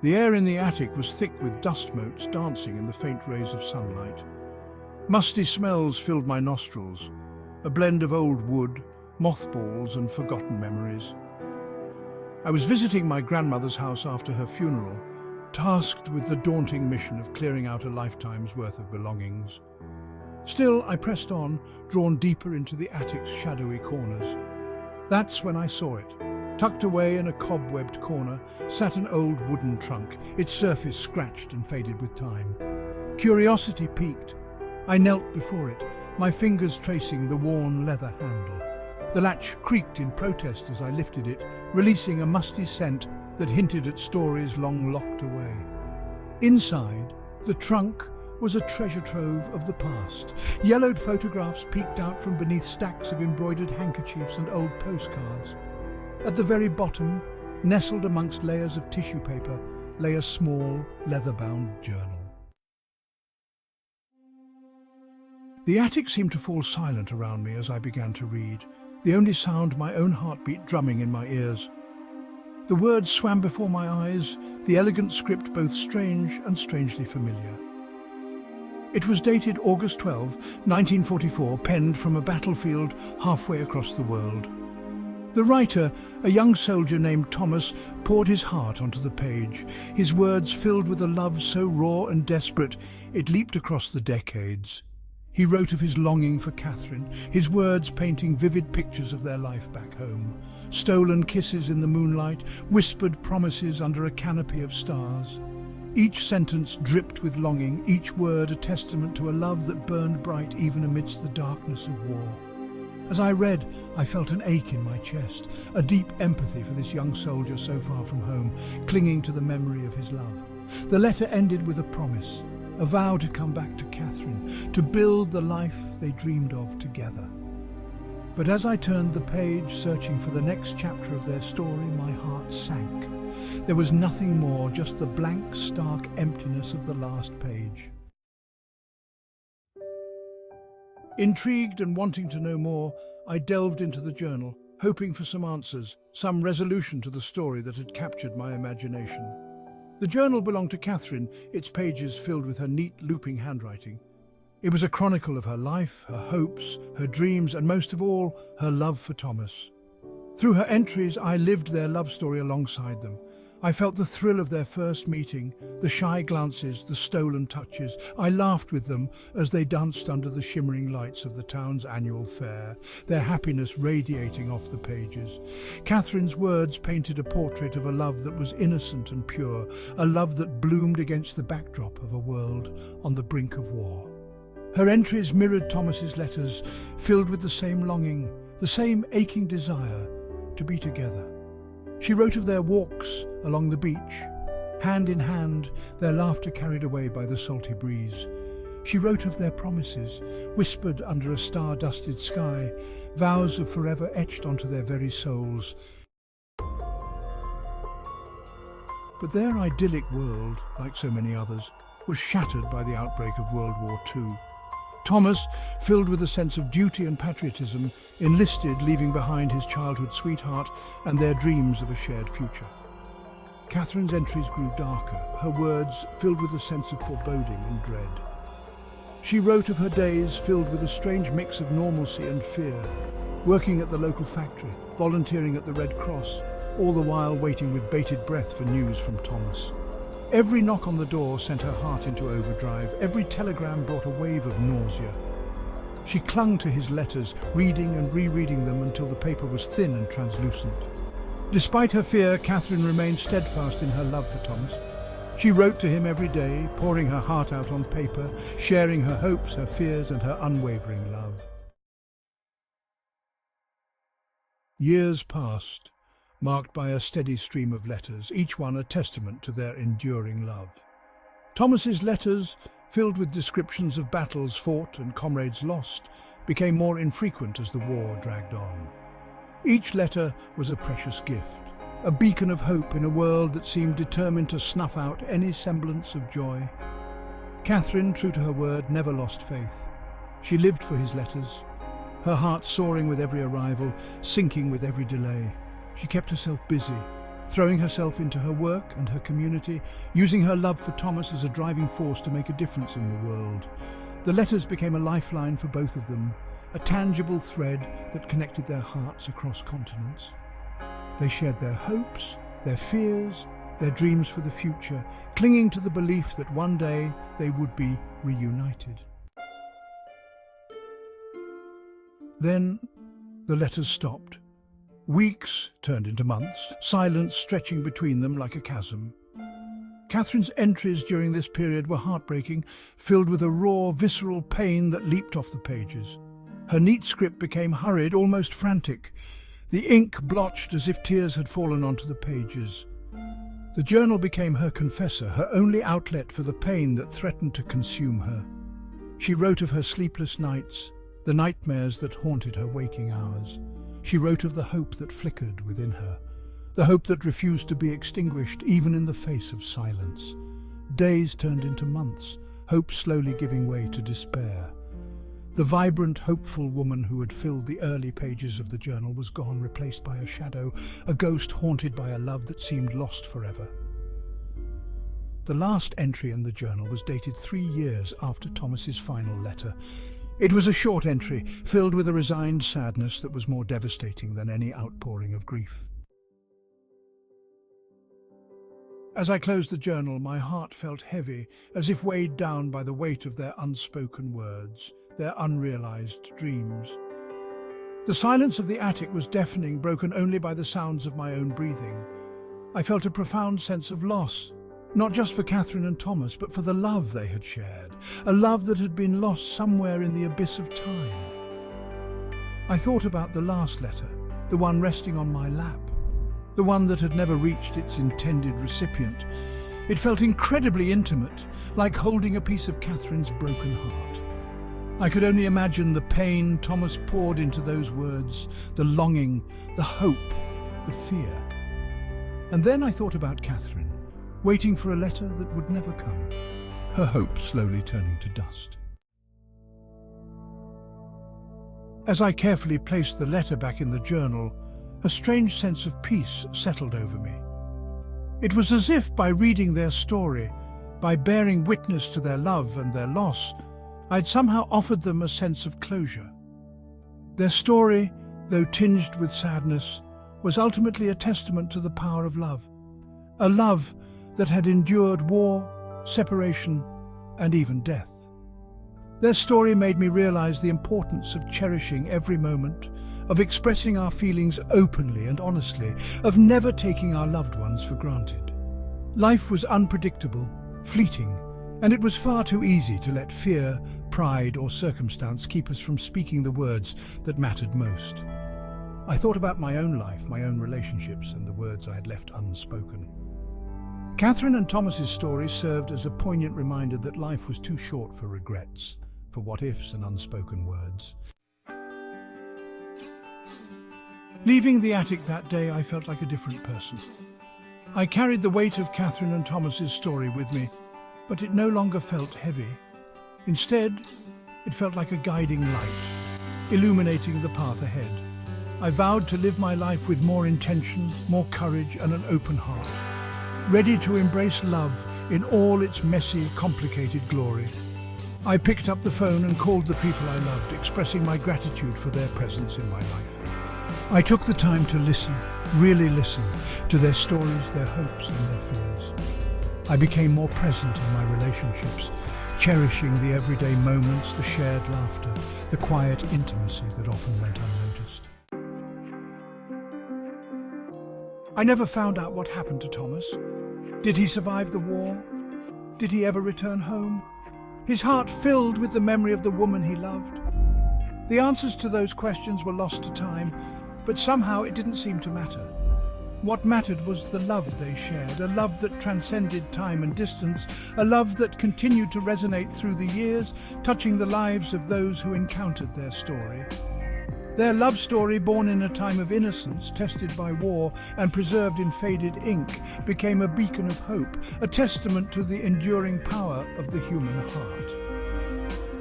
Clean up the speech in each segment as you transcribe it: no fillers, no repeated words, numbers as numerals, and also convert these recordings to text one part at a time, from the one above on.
The air in the attic was thick with dust motes dancing in the faint rays of sunlight. Musty smells filled my nostrils, a blend of old wood, mothballs and forgotten memories. I was visiting my grandmother's house after her funeral, tasked with the daunting mission of clearing out a lifetime's worth of belongings. Still, I pressed on, drawn deeper into the attic's shadowy corners. That's when I saw it. Tucked away in a cobwebbed corner sat an old wooden trunk, its surface scratched and faded with time. Curiosity piqued. I knelt before it, my fingers tracing the worn leather handle. The latch creaked in protest as I lifted it, releasing a musty scent that hinted at stories long locked away. Inside, the trunk was a treasure trove of the past. Yellowed photographs peeked out from beneath stacks of embroidered handkerchiefs and old postcards. At the very bottom, nestled amongst layers of tissue paper, lay a small, leather-bound journal. The attic seemed to fall silent around me as I began to read, the only sound my own heartbeat drumming in my ears. The words swam before my eyes, the elegant script both strange and strangely familiar. It was dated August 12, 1944, penned from a battlefield halfway across the world. The writer, a young soldier named Thomas, poured his heart onto the page, his words filled with a love so raw and desperate it leaped across the decades. He wrote of his longing for Catherine, his words painting vivid pictures of their life back home. Stolen kisses in the moonlight, whispered promises under a canopy of stars. Each sentence dripped with longing, each word a testament to a love that burned bright even amidst the darkness of war. As I read, I felt an ache in my chest, a deep empathy for this young soldier so far from home, clinging to the memory of his love. The letter ended with a promise, a vow to come back to Catherine, to build the life they dreamed of together. But as I turned the page, searching for the next chapter of their story, my heart sank. There was nothing more, just the blank, stark emptiness of the last page. Intrigued and wanting to know more, I delved into the journal, hoping for some answers, some resolution to the story that had captured my imagination. The journal belonged to Catherine, its pages filled with her neat, looping handwriting. It was a chronicle of her life, her hopes, her dreams, and most of all, her love for Thomas. Through her entries, I lived their love story alongside them. I felt the thrill of their first meeting, the shy glances, the stolen touches. I laughed with them as they danced under the shimmering lights of the town's annual fair, their happiness radiating off the pages. Catherine's words painted a portrait of a love that was innocent and pure, a love that bloomed against the backdrop of a world on the brink of war. Her entries mirrored Thomas's letters, filled with the same longing, the same aching desire to be together. She wrote of their walks along the beach, hand in hand, their laughter carried away by the salty breeze. She wrote of their promises, whispered under a star-dusted sky, vows of forever etched onto their very souls. But their idyllic world, like so many others, was shattered by the outbreak of World War II. Thomas, filled with a sense of duty and patriotism, enlisted, leaving behind his childhood sweetheart and their dreams of a shared future. Catherine's entries grew darker, her words filled with a sense of foreboding and dread. She wrote of her days filled with a strange mix of normalcy and fear, working at the local factory, volunteering at the Red Cross, all the while waiting with bated breath for news from Thomas. Every knock on the door sent her heart into overdrive. Every telegram brought a wave of nausea. She clung to his letters, reading and rereading them until the paper was thin and translucent. Despite her fear, Catherine remained steadfast in her love for Thomas. She wrote to him every day, pouring her heart out on paper, sharing her hopes, her fears, and her unwavering love. Years passed, marked by a steady stream of letters, each one a testament to their enduring love. Thomas's letters, filled with descriptions of battles fought and comrades lost, became more infrequent as the war dragged on. Each letter was a precious gift, a beacon of hope in a world that seemed determined to snuff out any semblance of joy. Catherine, true to her word, never lost faith. She lived for his letters, her heart soaring with every arrival, sinking with every delay. She kept herself busy, throwing herself into her work and her community, using her love for Thomas as a driving force to make a difference in the world. The letters became a lifeline for both of them, a tangible thread that connected their hearts across continents. They shared their hopes, their fears, their dreams for the future, clinging to the belief that one day they would be reunited. Then the letters stopped. Weeks turned into months, silence stretching between them like a chasm. Catherine's entries during this period were heartbreaking, filled with a raw, visceral pain that leaped off the pages. Her neat script became hurried, almost frantic. The ink blotched as if tears had fallen onto the pages. The journal became her confessor, her only outlet for the pain that threatened to consume her. She wrote of her sleepless nights, the nightmares that haunted her waking hours. She wrote of the hope that flickered within her, the hope that refused to be extinguished even in the face of silence. Days turned into months, hope slowly giving way to despair. The vibrant, hopeful woman who had filled the early pages of the journal was gone, replaced by a shadow, a ghost haunted by a love that seemed lost forever. The last entry in the journal was dated 3 years after Thomas's final letter. It was a short entry, filled with a resigned sadness that was more devastating than any outpouring of grief. As I closed the journal, my heart felt heavy, as if weighed down by the weight of their unspoken words, their unrealized dreams. The silence of the attic was deafening, broken only by the sounds of my own breathing. I felt a profound sense of loss, not just for Catherine and Thomas, but for the love they had shared, a love that had been lost somewhere in the abyss of time. I thought about the last letter, the one resting on my lap, the one that had never reached its intended recipient. It felt incredibly intimate, like holding a piece of Catherine's broken heart. I could only imagine the pain Thomas poured into those words, the longing, the hope, the fear. And then I thought about Catherine, waiting for a letter that would never come, her hope slowly turning to dust. As I carefully placed the letter back in the journal, a strange sense of peace settled over me. It was as if by reading their story, by bearing witness to their love and their loss, I'd somehow offered them a sense of closure. Their story, though tinged with sadness, was ultimately a testament to the power of love, a love that had endured war, separation, and even death. Their story made me realize the importance of cherishing every moment, of expressing our feelings openly and honestly, of never taking our loved ones for granted. Life was unpredictable, fleeting, and it was far too easy to let fear, pride, or circumstance keep us from speaking the words that mattered most. I thought about my own life, my own relationships, and the words I had left unspoken. Catherine and Thomas's story served as a poignant reminder that life was too short for regrets, for what-ifs and unspoken words. Leaving the attic that day, I felt like a different person. I carried the weight of Catherine and Thomas's story with me, but it no longer felt heavy. Instead, it felt like a guiding light, illuminating the path ahead. I vowed to live my life with more intention, more courage, and an open heart, ready to embrace love in all its messy, complicated glory. I picked up the phone and called the people I loved, expressing my gratitude for their presence in my life. I took the time to listen, really listen, to their stories, their hopes, and their fears. I became more present in my relationships, cherishing the everyday moments, the shared laughter, the quiet intimacy that often went unnoticed. I never found out what happened to Thomas. Did he survive the war? Did he ever return home? His heart filled with the memory of the woman he loved. The answers to those questions were lost to time, but somehow it didn't seem to matter. What mattered was the love they shared, a love that transcended time and distance, a love that continued to resonate through the years, touching the lives of those who encountered their story. Their love story, born in a time of innocence, tested by war and preserved in faded ink, became a beacon of hope, a testament to the enduring power of the human heart.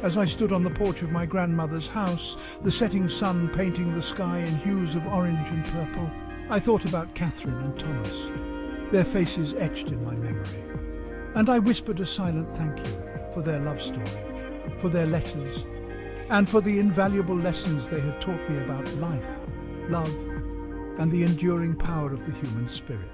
As I stood on the porch of my grandmother's house, the setting sun painting the sky in hues of orange and purple, I thought about Catherine and Thomas, their faces etched in my memory. And I whispered a silent thank you for their love story, for their letters, and for the invaluable lessons they had taught me about life, love, and the enduring power of the human spirit.